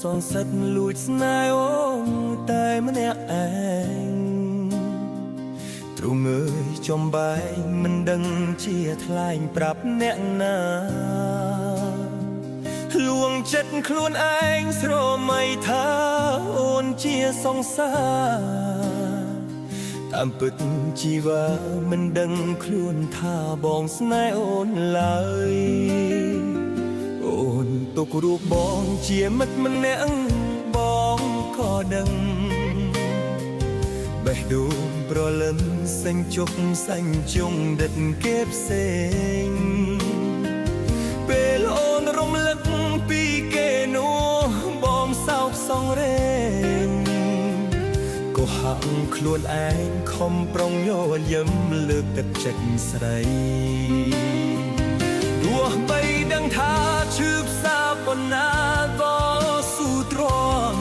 សងសិតលួចស្នេហ៍អូនតែម្នាក់ឯងទ្រង់អើយចំបែងមិនដឹងជាថ្លែងប្រាប់អ្នកណាលួងចិត្តខ្លួនឯងស្រមៃថាអូនជាសង្សារតាមពិតជីវ៉ាមិនដឹងខ្លួនថាបងស្នេហ៍អូនឡើយអូនទុករូបបងជាមិត្តម្នាក់បងក៏ដឹងបេះដូងប្រលឹមសេញជុកសាញ់ជុងដិតគេផ្សេងពេលអូនរំលឹកពីគេនោះបងសោកសង្រេងក៏ហាក់ខ្លួនឯងខំប្រុងញយឹមលើកទឹកចិត្តស្រីទោះបីដឹងថាឈឺផ្សាប៉ុណ្ណាក៏ស៊ូទ្រាំ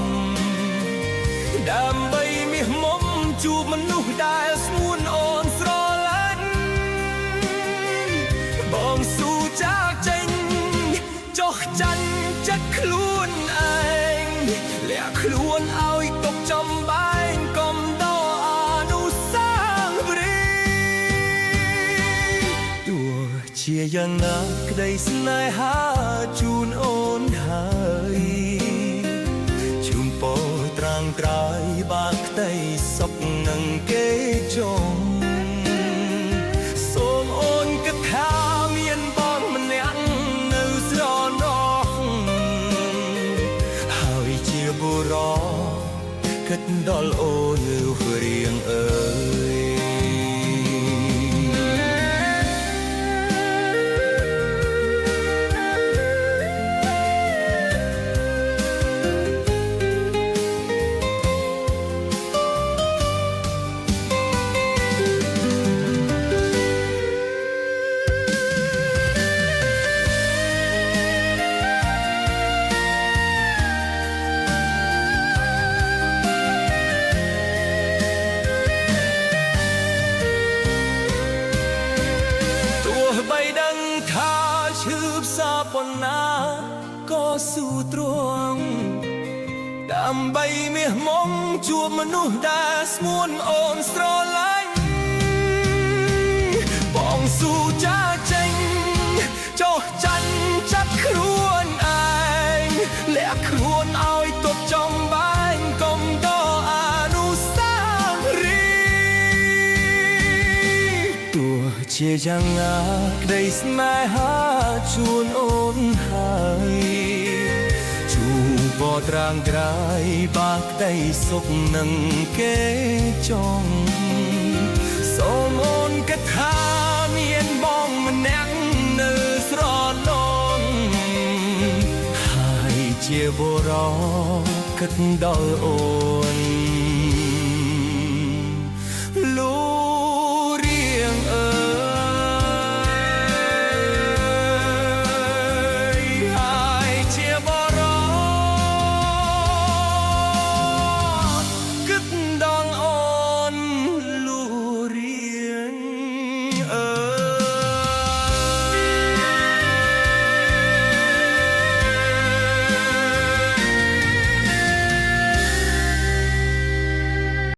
ដើម្បីមាសមុំជួបមនុស្សដែលស្ងួនអូនស្រឡាញ់បងស៊ូចាកចេញចុះចាញ់ចិត្តខ្លួនឯងលាក់ខ្លួនឲ្យទុកចំបែងកុំដកអនុស្សាវរីយ៍ទោះជាយ៉ាងណាក្តីស្នេហាជូនអូនហើយជូនពរត្រាំងត្រៃបាក់ក្តីសុខនឹងគេចងសូមអូនគិតថាមានបងម្នាក់នៅស្រណោះហើយជាបុរសគិតដល់អូនរៀងអើយបីដឹងថាឈឺផ្សាប៉ុណ្ណាក៏ស៊ូទ្រាំដើម្បីមាសមុំជួបមនុស្សដែលស្ងួនអូនស្រឡាញ់បងស៊ូចាចេញចុះចាញ់ចិត្តខ្លួនឯងលាក់ខ្លួនឲ្យទុកចំបែងកុំដកអនុស្សាវរីយ៍ទោះជាយ៉ាងណាក្តីស្នេហាជូនអូនហើយជូបត្រាងក្រៃបាក់ក្តីសុខនឹងគេចងសូមអូនគិតថាមានបងម្នាក់នៅស្រណោះហើយជាបុរសគិតដល់អូន